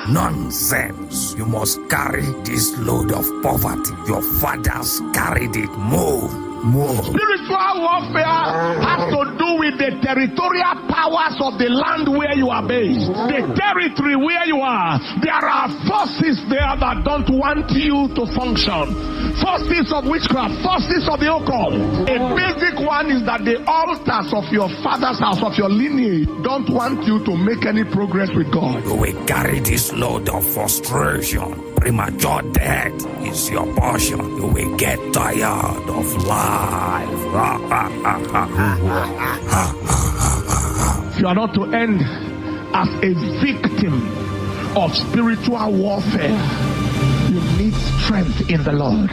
Nonsense. You must carry this load of poverty. Your fathers carried it. Move. Spiritual warfare has to do with the territorial powers of the land where you are based. The territory where you are. There are forces there that don't want you to function. Forces of witchcraft, forces of the occult. A basic one is that the altars of your father's house, of your lineage, don't want you to make any progress with God. You will carry this load of frustration. Premature death is your portion. You will get tired of life. If you are not to end as a victim of spiritual warfare, you need strength in the Lord.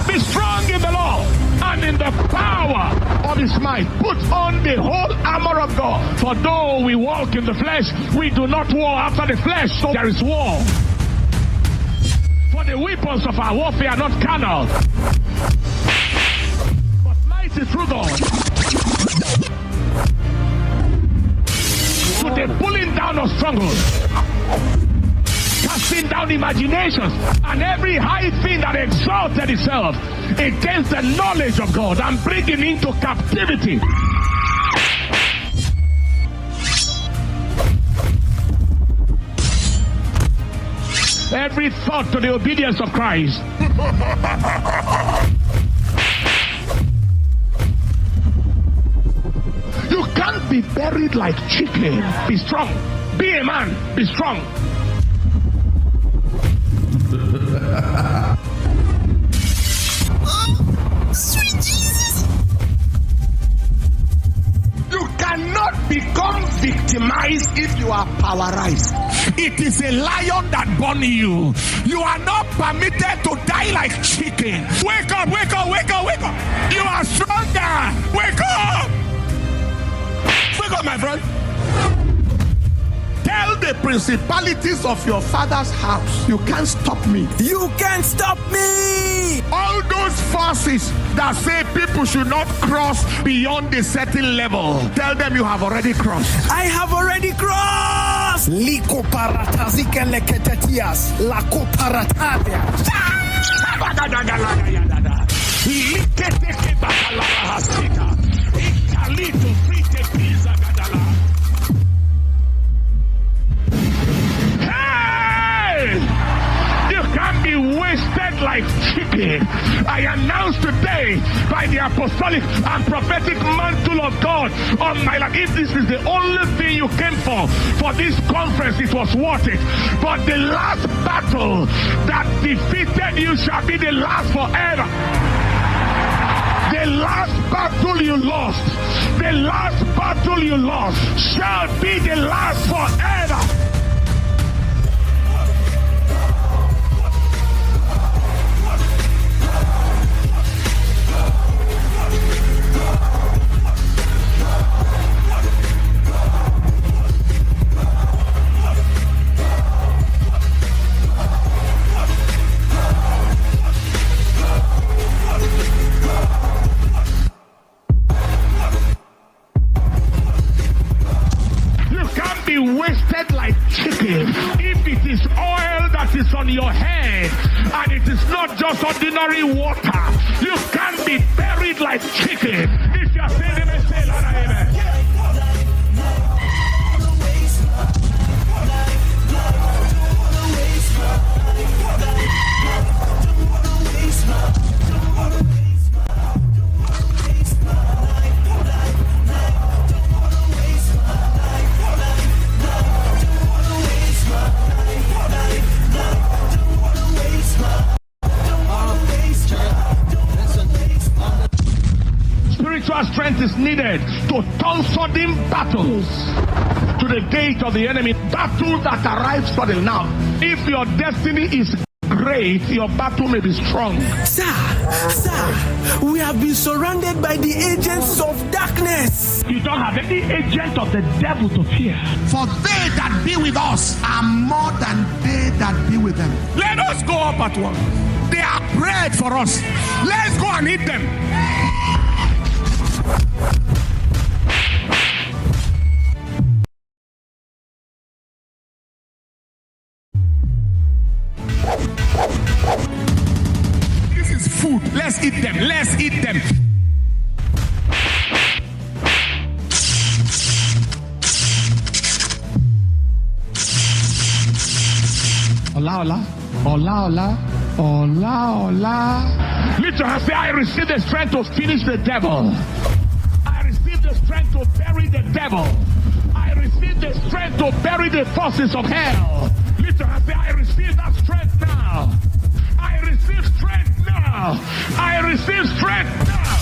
Be strong in the Lord and in the power of his might. Put on the whole armor of God. For though we walk in the flesh, we do not war after the flesh. So there is war. For the weapons of our warfare are not carnal, but mighty through God. To the pulling down of strongholds, casting down imaginations and every high thing that exalted itself against the knowledge of God, and bringing into captivity every thought to the obedience of Christ. You can't be buried like chicken. Be strong. Be a man. Be strong. Sweet Jesus. You cannot become victimized if you are powerized. It is a lion that born you. You are not permitted to die like chicken. Wake up, wake up, wake up, wake up. You are stronger. Wake up. Wake up, my friend. Tell the principalities of your father's house, you can't stop me. You can't stop me. All those forces that say people should not cross beyond a certain level, tell them you have already crossed. I have already crossed. Liko paratazike leketetias. Lako paratavia. Liketeke bakalala hasita. Ikalito frite pizza gadala. Be wasted like chicken. I announce today by the apostolic and prophetic mantle of God on my life. If this is the only thing you came for this conference, it was worth it. But the last battle that defeated you shall be the last forever. The last battle you lost, the last battle you lost shall be the last forever. Wasted like chicken. If it is oil that is on your head and it is not just ordinary water, you can't be buried like chicken. If you are saying amen, say amen. Strength is needed to turn sudden battles to the gate of the enemy. Battles that arrive suddenly. Now, if your destiny is great, your battle may be strong. Sir, we have been surrounded by the agents of darkness. You don't have any agent of the devil to fear. For they that be with us are more than they that be with them. Let us go up at once. They are bread for us. Let's go and eat them. food. Let's eat them. Let's eat them. Ola. Lift your hand, say, I receive the strength to finish the devil. I receive the strength to bury the devil. I receive the strength to bury the forces of hell. Lift your hand, say, I receive that strength now. I receive strength now. I receive strength now.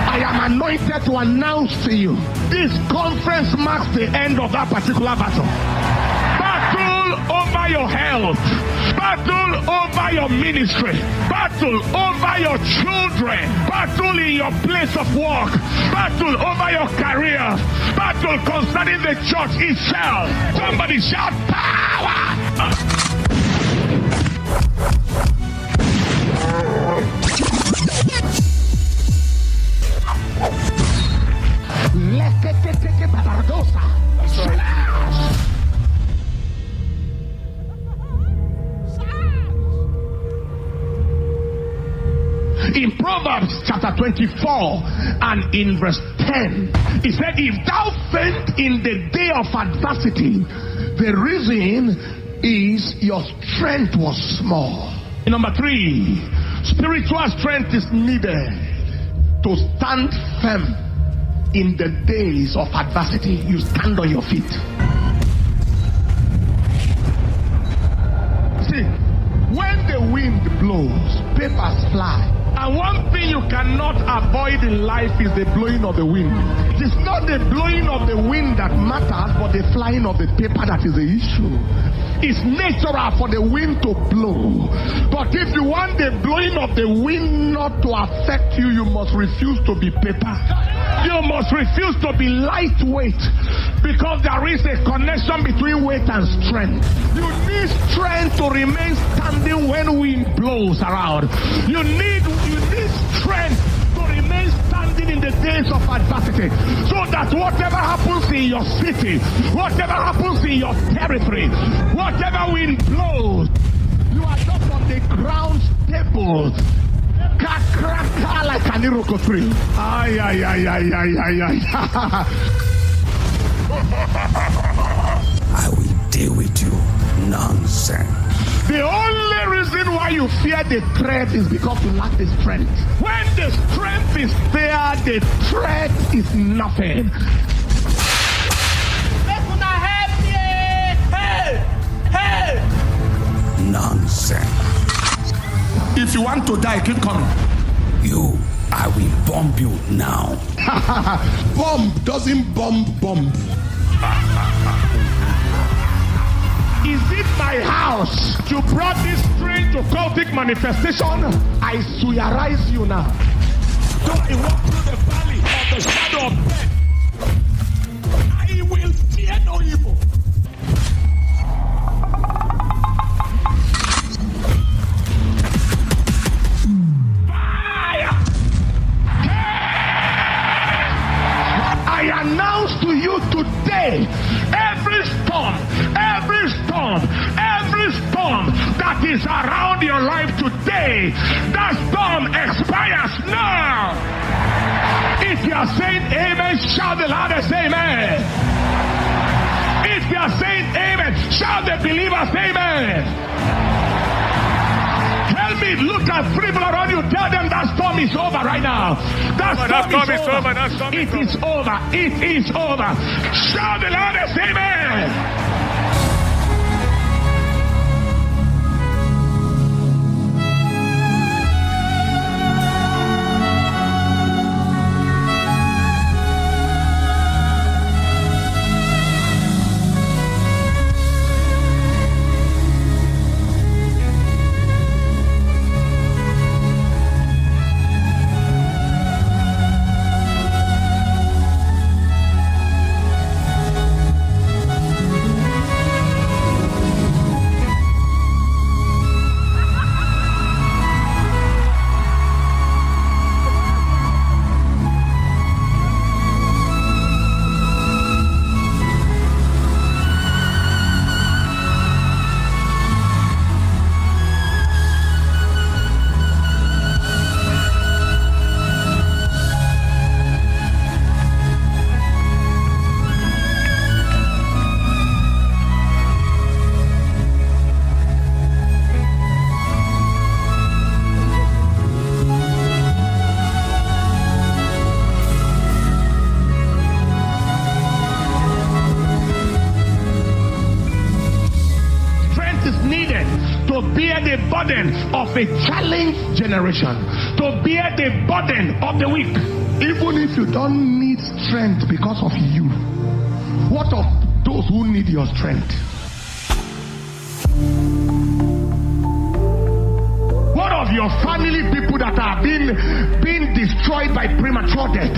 I am anointed to announce to you, this conference marks the end of that particular battle. Battle over your health. Battle over your ministry. Battle over your children. Battle in your place of work. Battle over your career. Battle concerning the church itself. Somebody shout power! In Proverbs chapter 24 and in verse 10, he said, if thou faint in the day of adversity, the reason is your strength was small. Number 3, spiritual strength is needed to stand firm in the days of adversity. You stand on your feet. See, when the wind blows, papers fly. And one thing you cannot avoid in life is the blowing of the wind. It is not the blowing of the wind that matters, but the flying of the paper that is the issue. It's natural for the wind to blow. But if you want the blowing of the wind not to affect you, you must refuse to be paper. You must refuse to be lightweight, because there is a connection between weight and strength. You need strength to remain standing when wind blows around. You need strength to remain standing in the days of adversity, so that whatever happens in your city, whatever happens in your territory, whatever wind blows, you are just on the ground stable. Like an iroko tree. I will deal with you. Nonsense. The only reason why you fear the threat is because you lack the strength. When the strength is there, the threat is nothing. Nonsense. If you want to die, keep coming. I will bomb you now. Bomb doesn't bomb. Is it my house you brought this strange occultic manifestation? I swearize you now. So I walk through the valley of the shadow of death, I will fear no evil. Fire! I announce to you today, every storm that is around your life today, that storm expires now. If you are saying amen, shout the loudest amen. If you are saying amen, shout the believers amen. Tell me, look at 3 people around you, tell them that storm is over right now. That storm is over. It is over. It is over. Shout the loudest amen. bear the burden of a challenged generation, to bear the burden of the weak. Even if you don't need strength because of you, what of those who need your strength? What of your family people that are being destroyed by premature death,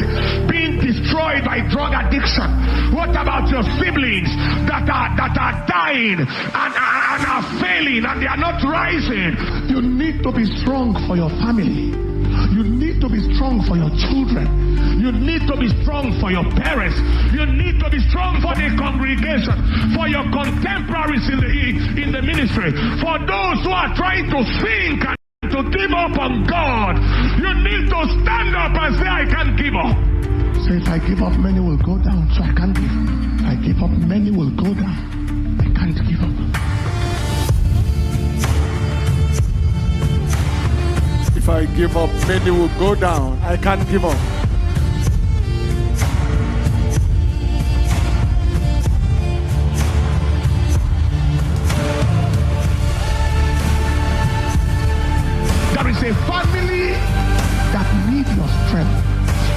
being destroyed by drug addiction? What about your siblings that are dying and are failing and they are not rising? You need to be strong for your family. You need to be strong for your children. You need to be strong for your parents. You need to be strong for the congregation, for your contemporaries in the ministry, for those who are trying to think and to give up on God. You need to stand up and say, I can't give up. So if I give up, many will go down, so I can't give up. If I give up, many will go down. I can't give up. If I give up, many will go down. I can't give up. There is a family that needs your strength.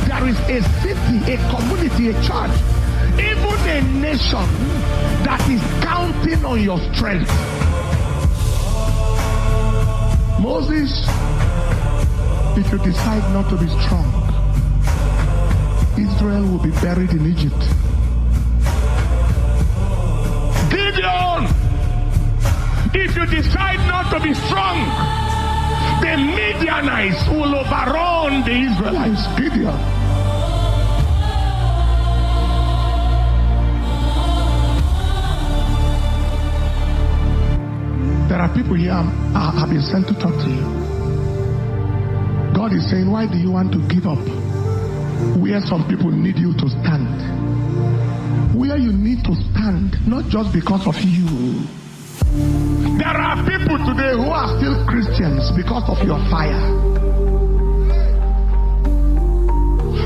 There is a city, a community, a church, even a nation that is counting on your strength. Moses, if you decide not to be strong, Israel will be buried in Egypt. Gideon, if you decide not to be strong, the Midianites will overrun the Israelites. Gideon. There are people here have been sent to talk to you. God is saying, why do you want to give up? Where some people need you to stand. Where you need to stand, not just because of you. There are people today who are still Christians because of your fire.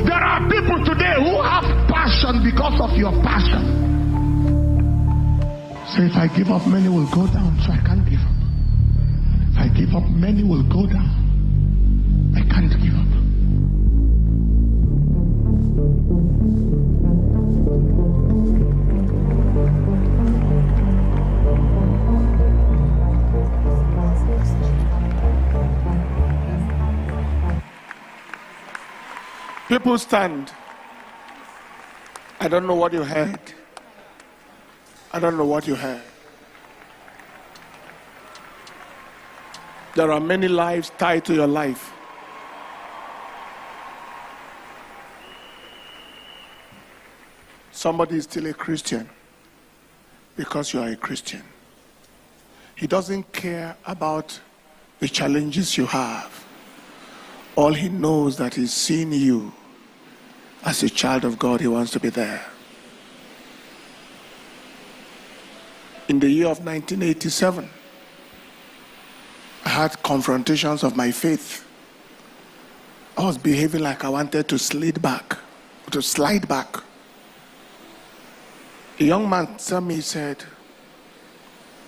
There are people today who have passion because of your passion. So if I give up, many will go down, so I can't give up. If I give up, many will go down. I can't give up. People stand. I don't know what you heard. I don't know what you heard. There are many lives tied to your life. Somebody is still a Christian because you are a Christian. He doesn't care about the challenges you have. All he knows that he's seeing you as a child of God. He wants to be there. In the year of 1987, I had confrontations of my faith. I was behaving like I wanted to slide back. A young man said me, he said,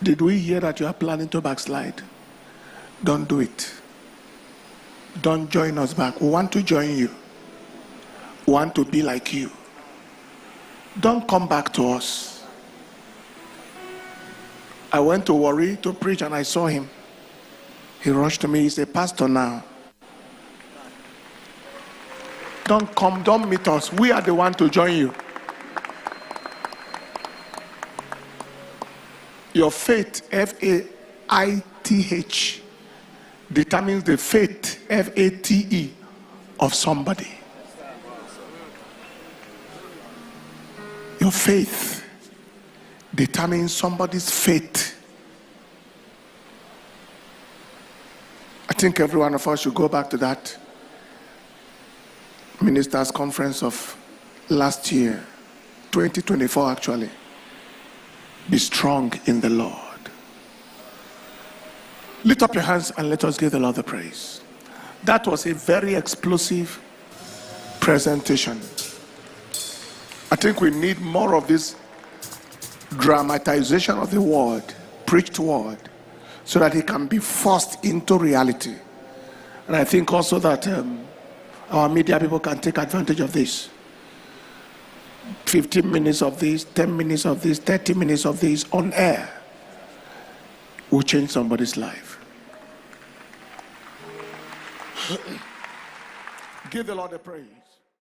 did we hear that you are planning to backslide? Don't do it. Don't join us back. We want to join you. We want to be like you. Don't come back to us. I went to Warri to preach and I saw him. He rushed to me. He's a pastor now. Don't come, don't meet us. We are the one to join you. Your faith, F-A-I-T-H, determines the faith, F-A-T-E, of somebody. Your faith determines somebody's faith. I think every one of us should go back to that ministers' conference of last year, 2024 actually. Be strong in the Lord. Lift up your hands and let us give the Lord the praise. That was a very explosive presentation. I think we need more of this dramatization of the word, preached word, so that he can be forced into reality. And I think also that our media people can take advantage of this. 15 minutes of this, 10 minutes of this, 30 minutes of this on air will change somebody's life. Give the Lord the praise.